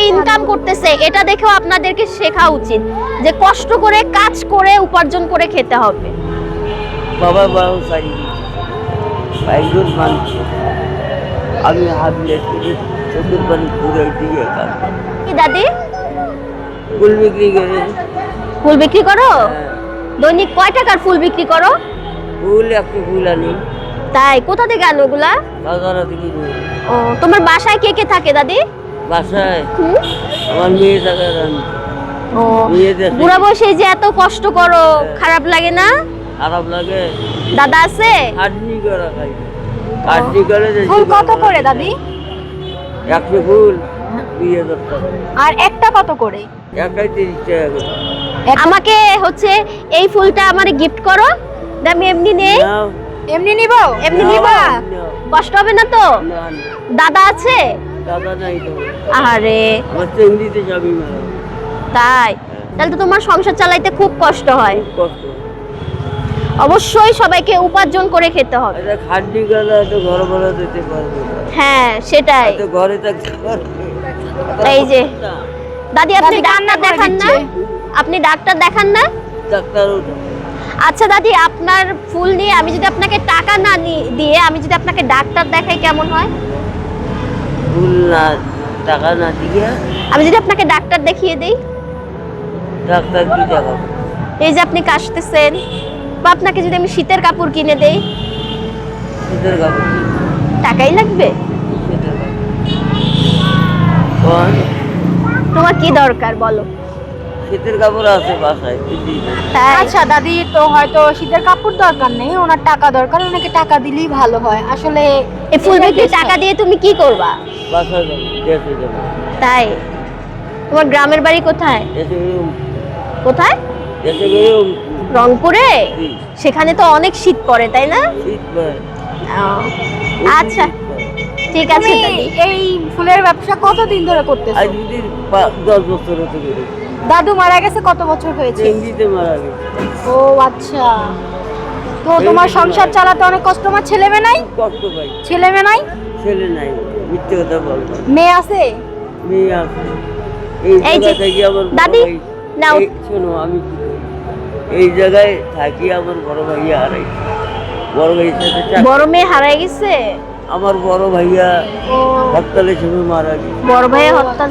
Income করতেছে, এটা দেখেও আপনাদেরকে শেখা উচিত যে কষ্ট করে কাজ করে উপার্জন করে খেতে হবে। বাবা বাবা সারি বাইরের মানুষ আমি হাবলে চতুর পানি ঘুরে দিয়ে কাজ কি দাদি ফুল বিক্রি করে। ফুল বিক্রি করো? দৈনিক কয় টাকার ফুল বিক্রি করো? ফুল একটু ফুল আনি। তাই? কোথা থেকে আনো ওগুলা? বাজার থেকে। ও, তোমার বাসায় কে কে থাকে দাদি? বাসায় আমার মেয়ে থাকে। ও, বুড়া বয়সে যে এত কষ্ট করো, খারাপ লাগে না? খারাপ লাগে। দাদা আছে? কাটনি করা খাই, কাটনি করে। ফুল কত করে দাদি? একশো ফুল 2000 টাকা। আর একটা কত করে? একাই 30 টাকা করে। আমাকে হচ্ছে এই ফুলটা আমারে গিফট করো, আমি এমনি নেই। নাও, এমনি নিব? এমনি নিবা? নাও। কষ্ট হবে না তো? না না, দাদা আছে? দাদা নাই তো। আরে আমার চেংড়িতে যাবি মারা। তাই? তাহলে তো তোমার সংসার চালাইতে খুব কষ্ট হয়। খুব কষ্ট। অবশ্যই সবাইকে উপার্জন করে খেতে হবে। এটা খাটনি গেলে হয়তো ঘর ভাড়া দিতে পারবে না। হ্যাঁ সেটাই। হয়তো ঘরে থাকতে পারবে। এই যে দাদি, আপনি দাদি কান্না ডাক্তার করে দেখান না? দিচ্ছে। আপনি ডাক্তার দেখান না? ডাক্তারও আচ্ছা দাদি, আপনার ফুল নিয়ে আমি যদি আপনাকে টাকা না দিয়ে আমি যদি আপনাকে ডাক্তার দেখাই কেমন হয়? ফুল না, টাকা না দিয়ে আমি যদি আপনাকে ডাক্তার দেখিয়ে দেই? ডাক্তার কি দেখাবো? এই যে আপনি কাশতেছেন, বা আপনাকে যদি আমি শীতের কাপড় কিনে দেই, শীতের কাপড় কি? টাকাই লাগবে? শীতের কাপড় কোন? তোমার কি দরকার বলো? শীতের কাপড় আছে বাসায়, দিদি। তাই? আচ্ছা দাদি, তো হয়তো শীতের কাপড় দরকার নেই, ওনার টাকা দরকার, ওনাকে টাকা দিলেই ভালো হয় আসলে। এই ফুল বিক্রি টাকা দিয়ে তুমি কি করবা? বাসায় যাবো, দেশে যাবো। তাই? তোমার গ্রামের বাড়ি কোথায়? দেশে গিয়ে কোথায়? দেশে গিয়ে রংপুরে? সেখানে তো অনেক শীত পড়ে, তাই না? শীত পড়ে। আচ্ছা ঠিক আছে তুমি দাদি। এই ফুলের ব্যবসা কতদিন ধরে করতেছো? আজ যদি 10 বছর হতে পারে। দাদু মারা গেছে কত বছর হয়েছে? চেঙ্গিতে মারা গেছে। ও আচ্ছা, তো তোমার সংসার চালাতে অনেক কষ্ট। তোমার ছেলে মেয়ে নাই? কষ্ট পাই। ছেলে মেয়ে নাই? ছেলে নাই, মিথ্যে কথা বলবো। মেয়ে আছে? মেয়ে আছে। এই যে জায়গা থেকে আমার বড় দাদি, ভাই- নাও। শোনো, আমি কি করি, এই জায়গায় থাকি আমার বড় ভাইয়া হারাইছে। বড় ভাইয়ের সাথে বড় মেয়ে হারাই গেছে? আমার বড় ভাইয়া ও হরতালের সময় মারা গেছে। বড় ভাইয়ের হত্যা?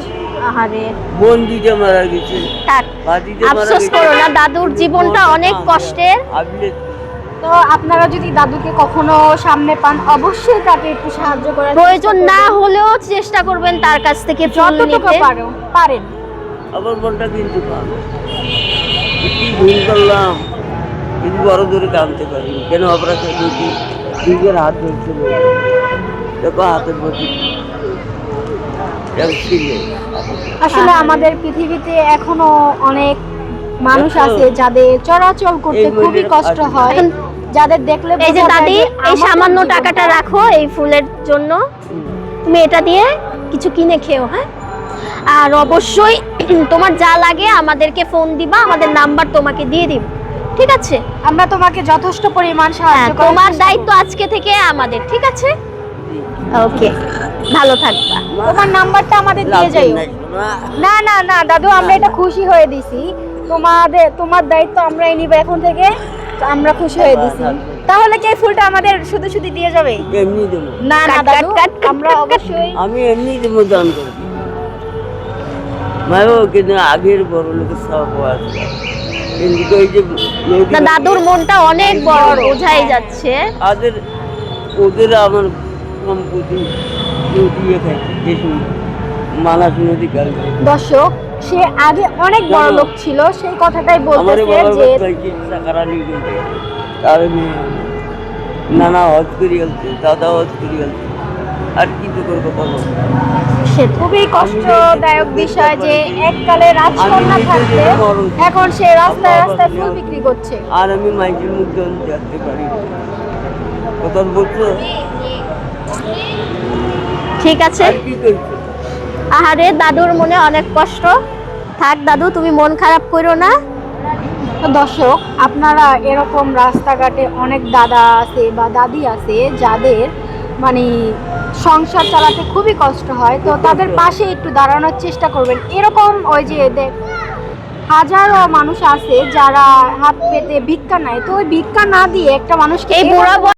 আহারে, বোন দিতে মারা গেছে। থাক, বাদিতে মারা আফসোস গেছে। করো না, দাদুর জীবনটা অনেক কষ্টের। আবিলে তো আপনারা যদি দাদুকে কখনো সামনে পান, অবশ্যই তাকে একটু সাহায্য করার প্রয়োজন না হলেও চেষ্টা করবেন তার কাছ থেকে ফুল যতটুকু নিতে। পারেন। আমার বোনটা কিন্তু পাবো। কি ভুল করলাম, কিন্তু বড় দূরে কামতে পারি কেন? অপারেশন দিয়েছি, নিজের হাত ধরছিল, দেখো হাতের মধ্যে আসলে আমাদের পৃথিবীতে এখনো অনেক মানুষ আছে যাদের চলাচল করতে এই খুবই মহিলার কষ্ট পাশে। হয়, যাদের দেখলে এই যে বোঝা যায় দাদি, যে এই আমাদের সামান্য জীবনটা- টাকাটা রাখো এই ফুলের জন্য, তুমি এটা দিয়ে কিছু কিনে খেও। হ্যাঁ, আর অবশ্যই তোমার যা লাগে আমাদেরকে ফোন দিবা, আমাদের নাম্বার তোমাকে দিয়ে দিব, ঠিক আছে? আমরা তোমাকে যথেষ্ট পরিমাণ হ্যাঁ, সাহায্য করার তোমার চেষ্টা দায়িত্ব আজকে থেকে আমাদের, ঠিক আছে? ওকে, ভালো থাকবা। করব। তোমার নাম্বারটা আমাদের দিয়ে যাইও। না না না দাদু, আমরা এটা খুশি হয়ে দিছি, তোমার দায়িত্ব আমরাই নিব এখন থেকে, তো আমরা খুশি হয়ে দিছি। তাহলে কি এই ফুলটা আমাদের শুধু শুধু দিয়ে যাবে? এমনি দেবো, না না কাট, দাদু, কাট, কাট, আমরা অবশ্যই আমি এমনি দেবো, দান করবো মায়ও, কিন্তু আগের বড় লোকের সব আছে। কিন্তু ওই যে না, দাদুর মনটা অনেক বড়, বোঝাই যাচ্ছে। ওদের আমার সম্পত্তি কেউ দিয়ে খাইছে, যেটু মালা শুনে গাল খাইছে। দর্শক, সে আগে অনেক বড় লোক ছিল, সেই কথাটাই আমার বলতেছে বাবার যে খাইছে টাকারা নিয়ে গেছে। তার নানা হজ করে গেছে, দাদা হজ করে গেছে, আর কি তো করবো বলো? সে খুবই কষ্টদায়ক বিষয় যে এককালে রাজকন্যা থাকতে এখন সে রাস্তায় রাস্তায় ফুল বিক্রি করছে। আর আমি মাইকের মধ্যে দেখতে পারি কথা বলছো, ঠিক আছে। আর কি করছো? আহারে, দাদুর মনে অনেক কষ্ট। থাক দাদু, তুমি মন খারাপ করো না। তো দর্শক, আপনারা এরকম রাস্তাঘাটে অনেক দাদা আছে বা দাদি আছে যাদের মানে সংসার চালাতে খুবই কষ্ট হয়, তো তাদের পাশে একটু দাঁড়ানোর চেষ্টা করবেন। এরকম ওই যে হাজারো মানুষ আছে যারা হাত পেতে ভিক্ষা নেয়, তো ওই ভিক্ষা না দিয়ে একটা মানুষকে এই বুড়া